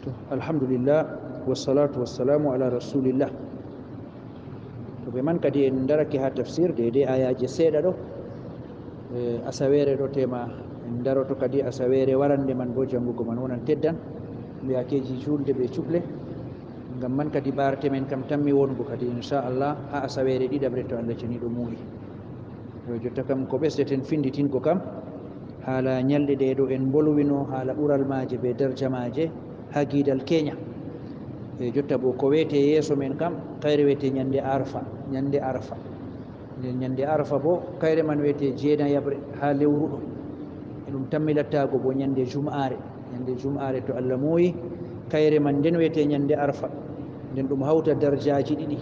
Alhamdulillah wassalatu wassalamu ala rasulillah. To ɓe man kadi en daraki ha tafsir de ayaji seeɗa ɗo asawere ɗo tema en daroto kadi asawere warande man bo jangugo man wonan teddan mbiyakeji julde ɓe cuɓle ngam man kadi ɓarte men kam tammi wongo kadi inchallah ha asawere ɗiɗaɓre to Allah ceniɗo muuyi. Yo jotta kam ko ɓesdeten finditingo kam haala ñalɗe ɗe ɗo en bolwino haala ɓural maje be darja maje ha guidal keña e jotta bo ko wiyete yeeso men kam kayre wiyete ñande arfa. Nden ñande arfa bo kayre man wiyete jeenayabre ha lewru ɗo e ɗum tammilattago bo ñande jum'are to Allah mooyi kayre man nden wiyete ñande arfa. Nden ɗum hawta darjaji ɗiɗi.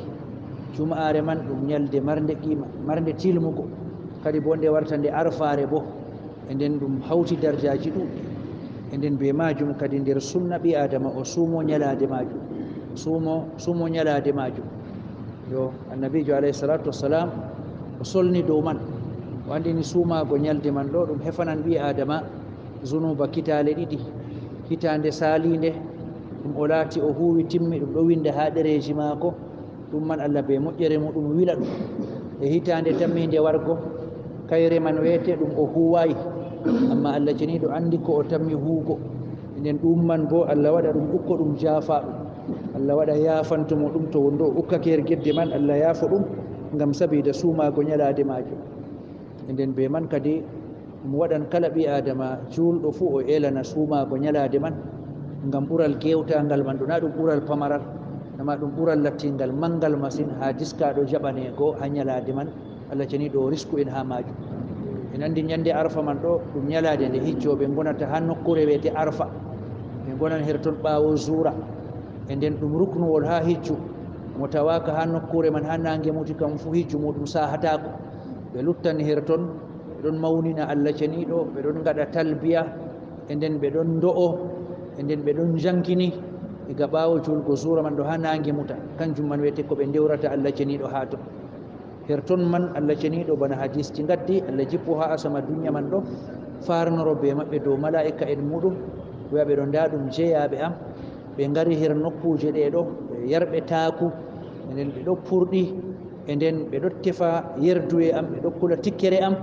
Jum'are man ɗum ñalde marnde qima marnde tilmugo kadi bo nde warta nde arfare bo e nden ɗum hawti darjaji ɗuɗɗi e nden be majum kadi nder sunna ɓi adama o suumo ñalade majum suumo ñalade majum. Yo annabijo alayhi salatu wassalam o solni dow man o andini suumago ñalde man ɗo ɗum hefanan ɓi adama zunuba kitale ɗiɗi. Hitande salinde ɗum o laati o huwi timmi ɗum ɗo winda ha ɗereji maako ɗum man Allah be moƴƴere muɗum wila ɗum e hitande tamminde wargo kayre man wiyete ɗum o huwayi amma Allah ceniɗo andi ko o tammi huugo nden ɗum man bo Allah waɗa ɗum ukko ɗum jaafa ɗum Allah waɗa yafantumo ɗum to wonɗo ukkake her gedde man Allah yaafo ɗum ngam sabida suumago ñalade majum e nden be man kadi ɗum waɗan kala ɓi adama julɗo fuu o elana suumago ñalade man ngam ɓural gewtangal man ɗona ɗum ɓural pamaral nama ɗum ɓural lattingal mangal masine ha diskaɗo jaɓanego ha ñalade man Allah ceniɗo o risku en ha majum. En andi ñande arfa man ɗo ɗum ñalade nde hijjoɓe gonata ha nokkure wiyete arfa ɓe gonan her ton ɓawo zura e nden ɗum ruknuwol ha hijju mo tawaka ha nokkure man ha nangue muti kam fu hijju muɗum sahatako ɓe luttani her ton ɓe ɗon mawnina Allah ceniɗo ɓe ɗon gaɗa talbiya e nden ɓe ɗon do'o e nden ɓe ɗon jankini iga ɓawo julgo zura man ɗo ha nangue muta kanjum man wiyete ko ɓe dewrata Allah ceniɗo ha ton her ton man Allah ceniɗo bana hadis ti gaddi Allah jippo ha asama duniya man ɗo farnoro be maɓɓe dow malaika en muɗum wiya ɓe ɗo nda ɗum jeeyaɓe am ɓe ngari her nokkuje ɗe ɗo ɓe yarɓe taaku e nden ɓe ɗo purɗi e nden ɓe ɗo tefa yerduye am ɓe ɗo kula tikkere am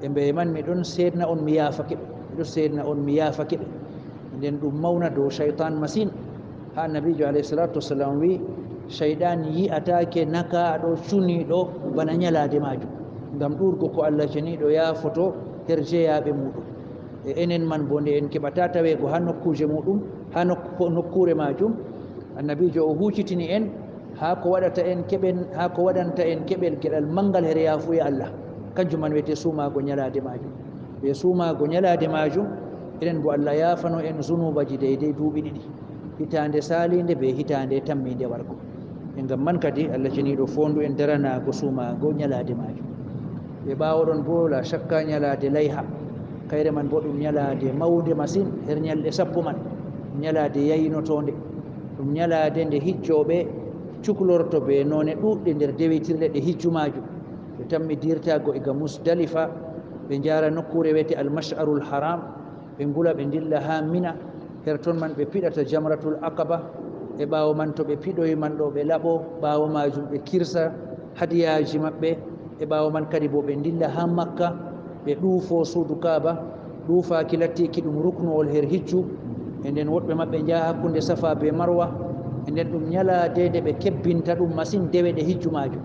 e mbe man mi ɗon seedna on mi yaafake ɓe e nden ɗum mawna dow cheytan masine ha annabijo alayhi salatu wassalam wi cheyɗan yi'atake nakaɗo cuniɗo bana ñalade majum ngam ɗurgo ko Allah ceniɗo yaafoto her jeeyaɓe muɗum e enen man bo nde en keɓata tawego ha nokkuje muɗum ha nokkure majum annabijo o hucitini en ha ko waɗanta en keɓel geɗal mangal her yaafuye Allah kanjum man wiyete suumago ñalade majum ɓe suumago ñalade majum enen bo Allah yaafano en zunubaji deydey duuɓi ɗiɗi hitande salinde be hitande tamminde wargo e ngam man kadi Allah ceniɗo fondu en daranago suumago ñalade majum ɓe ɓawoɗon bo la chakka ñalade layha kayre man bo ɗum ñalade mawde masine her ñalɗe sappo man ñalade yaynotonde ɗum ñalade nde hijjoɓe cuklorto be none ɗuɗɗe nder dewitirɗe ɗe hijju majum ɓe tammi dirtago iga musdalifa ɓe jara nokkure wiyete almasharul haram ɓe ngula ɓe dilla ha mina her ton man ɓe piɗata jamratul aqaba e ɓawo man to ɓe piɗoyi man ɗo ɓe laaɓo ɓawo majum ɓe kirsa hadiyaji maɓɓe e ɓawo man kadi bo ɓe dilla ha makka ɓe ɗuufo suudu kaaba ɗuufaki lattiki ɗum ruknuwol her hijju e nden woɗɓe maɓɓe jaa hakkunde safa be marwa e nden ɗum ñalade nde ɓe kebbinta ɗum masine dewe ɗe hijju majum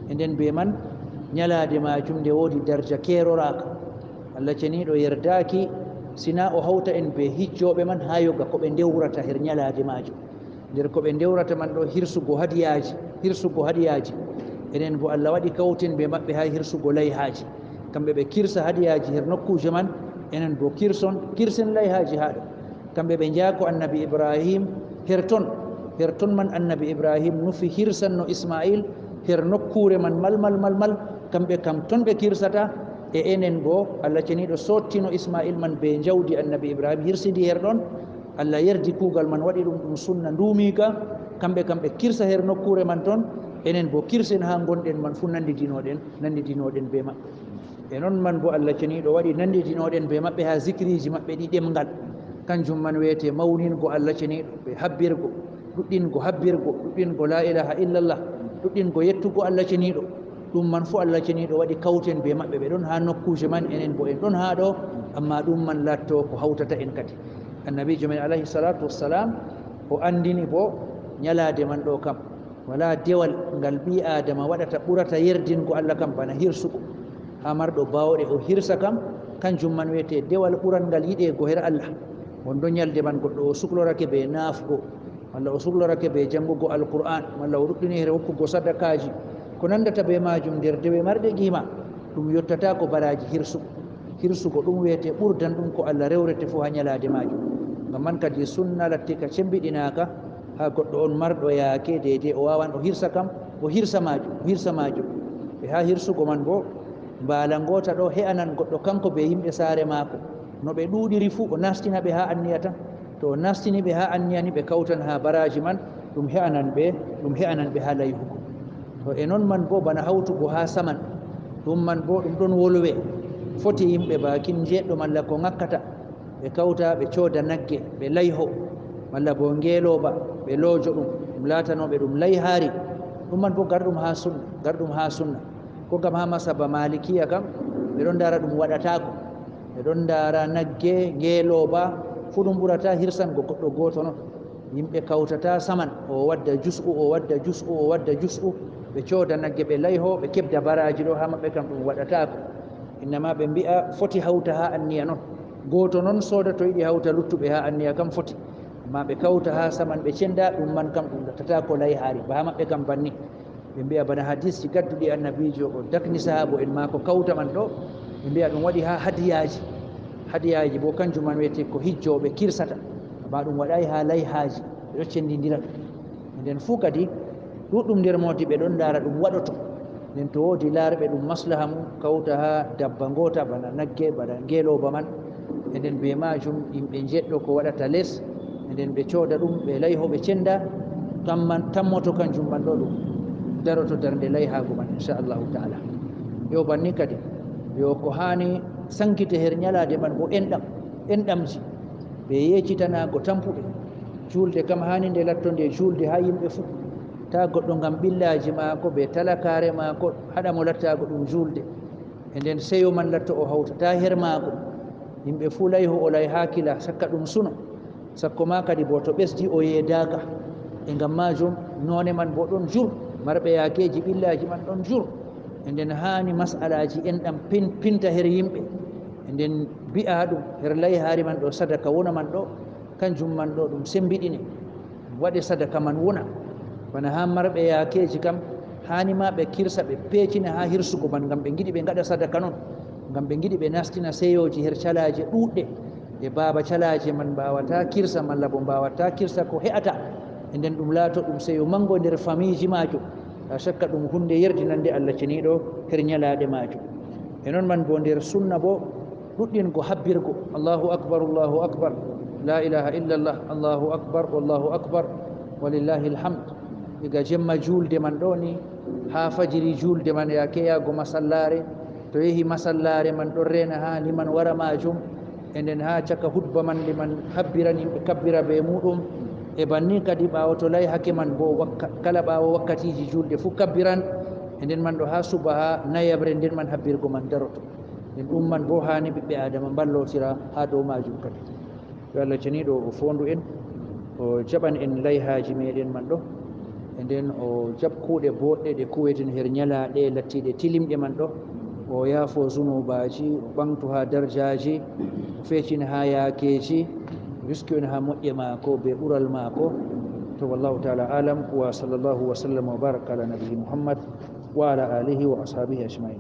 e nden be man ñalade majum nde woodi darja keroraka Allah ceniɗo yerdaki sina o hawta en be hijjoɓe man ha yoga ko ɓe dewrata her ñalade majum nder ko ɓe dewrata man ɗo hirsugo hadiyaji enen bo Allah waɗi kawten be maɓɓe ha hirsugo layhaji kamɓe ɓe kirsa hadiyaji her nokkuje man enen bo kirsen layhaji haɗo kamɓe ɓe jaako annabi Ibrahim her ton man annabi Ibrahim nufi hirsanno Ismail her nokkure man mal kamɓe kam ton ɓe kirsata e enen bo Allah ceniɗo sottino Ismail man be jawdi annabi Ibrahim hirsidi her ɗon Allah yerdi kuugal man waɗi ɗum sunna nduumika kamɓe kam ɓe kirsa her nokkure man ton enen bo kirsen ha gonɗen man fu nandidinoɗen be maɓɓe e noon man bo Allah ceniɗo waɗi nandidinoɗen be maɓɓe ha zikriji maɓɓe ɗi ɗemgal kanjum man wiyete mawningo Allah ceniɗo ɓe habbirgo ɗuɗɗingo la ilaha illallah ɗuɗɗingo yettugo Allah ceniɗo ɗum man fu Allah ceniɗo waɗi kawten be maɓɓe ɓe ɗon ha nokkuje man enen bo en ɗon ha ɗo amma ɗum man latto ko hawtata en kadi annabijo men alayhi salatu wassalam o andini bo ñalade man ɗo kam wala dewal ngal ɓi adama waɗata ɓurata yerdingo Allah kam bana hirsugo ha marɗo bawɗe o hirsa kam kanjum man wiyete dewal ɓuran ngal yiɗe go her Allah wonɗo ñalde man goɗɗo o suklorake ɓe naafgo walla o suklorake ɓe janngugo alqur'an walla o ruɗɗini here hokkugo sadakaji ko nandata be majum nder dewe marɗe qima ɗum yottata ko baraji hirsugo ɗum wiyete ɓurdan ɗum ko Allah rewrete fof ha ñalade majum ngam man kadi sunna latti ka cembiɗinaka ha goɗɗo on marɗo yaake deydey o wawan o hirsa kam o hirsa majum e ha hirsugo man bo mbala ngota ɗo he'anan goɗɗo kanko be yimɓe saare maako no ɓe ɗuuɗiri fuu o nastina ɓe ha anniya tan to o nastini ɓe ha anniya ni ɓe kawtan ha baraji man ɗum he'anan ɓe ha layhugo to e noon man bo bana hawtugo ha saman ɗum man bo ɗum ɗon wolwe foti yimɓe bakin jeɗɗo malla ko ŋakkata ɓe kawta ɓe cooda nagge ɓe layho malla bo ngeeloɓa ɓe loojo ɗum laatanoɓe ɗum layhaari ɗum man bo garɗum ha sunna ko gam ha masaba malikiya kam ɓe ɗon dara ɗum waɗatako ɓe ɗon dara nagge ngeeloɓa fu ɗum ɓurata hirsango goɗɗo goto noon yimɓe kawtata saman o wadda jus'u ɓe cooda nagge ɓe layho ɓe keɓda baraji ɗo ha maɓɓe kam ɗum waɗatako innama ɓe mbi'a foti hawta ha anniya noon goto noon sooda to yiɗi hawta luttuɓe ha anniya kam foti amma ɓe kawta ha saman ɓe cenda ɗum man kam ɗum lattata ko layhaari ba ha maɓɓe kam banni ɓe mbiya bana hadisji gadduɗi annabijo o dakni sahabo en ma ko kawta man ɗo ɓe mbiya ɗum waɗi ha hadiyaji bo kanjum man wiyete ko hijjoɓe kirsata amma ɗum waɗai ha layhaji ɓe ɗo cendidira ɗum nden fuu kadi ɗuɗɗum nder modi ɓe ɗon dara ɗum waɗoto nden to woodi laarɓe ɗum maslaha mum kawta ha dabba ngota bana nagge bana ngeeloba man eɗen be majum yimɓe jeɗɗo ko waɗata less eɗen ɓe cooda ɗum ɓe layho ɓe cenda tammoto kanjum man ɗo ɗum daroto darnde layhago man inchallahu taala yo banni kadi yo ko hani sankite her ñalade man bo enɗamji ɓe yeccitanago tampuɓe julde kam hani nde latto nde julde ha yimɓe fuu ta goɗɗo ngam ɓillaji maako ɓe talakare maako haɗamo lattago ɗum julde e nden seyo man latto o hawtata her maako yimɓe fuu layho o lay hakkila sakka ɗum suno sakko ma kadi bo to ɓesdi o yeedaka e ngam majum none man bo ɗon jur marɓe yaakeji ɓillaji man ɗon jur e nden hani masalaji enɗam pinta her yimɓe e nden mbi'a ɗum her layhaari man ɗo sadaka wona man ɗo kanjum man ɗo ɗum sembiɗine waɗe sadaka man wona bana ha marɓe yaakeji kam hani ma ɓe kirsa ɓe peecina ha hirsugo man ngam ɓe giɗi ɓe gaɗa sadaka noon ngam ɓe giɗi ɓe nastina seyoji her calaje ɗuɗɗe e baaba calaje man mbawata kirsa malla bo mbawata kirsa ko he'ata e nden ɗum laato ɗum seyo mango nder famille ji majum la shakka ɗum hunde yerdinande Allah ceniɗo her ñalaɗe majum e noon man bo nder sunna bo ɗuɗɗingo habbirgo allahu akbar la ilaha illallah allahu akbar wallahu akbar walillahi alhamd diga jemma julde man ɗo ni ha fajiri julde man yake yago masallare to yehi masallare man ɗon rena ha liman wara majum e nden ha caka hutba man liman habbiran yimɓe kabbira be muɗum e banni kadi ɓawo to lay hake man bo kala ɓawo wakkatiji julde fu kabbiran e nden man ɗo ha suba ha nayabre nden man habbirgo man daroto nden ɗum man bo hani ɓiɓɓe adama ballotira ha dow majum kadi yo Allah ceniɗo o fondu en o jaɓan en layhaji meɗen man ɗo e nden o jaɓ kuuɗe boɗɗe ɗe kuweten her ñalaɗe lattiɗe tilimɗe man ɗo o yaafo zunubaji o ɓangtu ha darjaji o feccina ha yaakeji riski en ha moƴƴe maako be ɓural maako to wallahu taala alam wa sallllahu wa sallam wa baraka ala nabiyi muhammad wa ala alihi wa ashabihi ajmain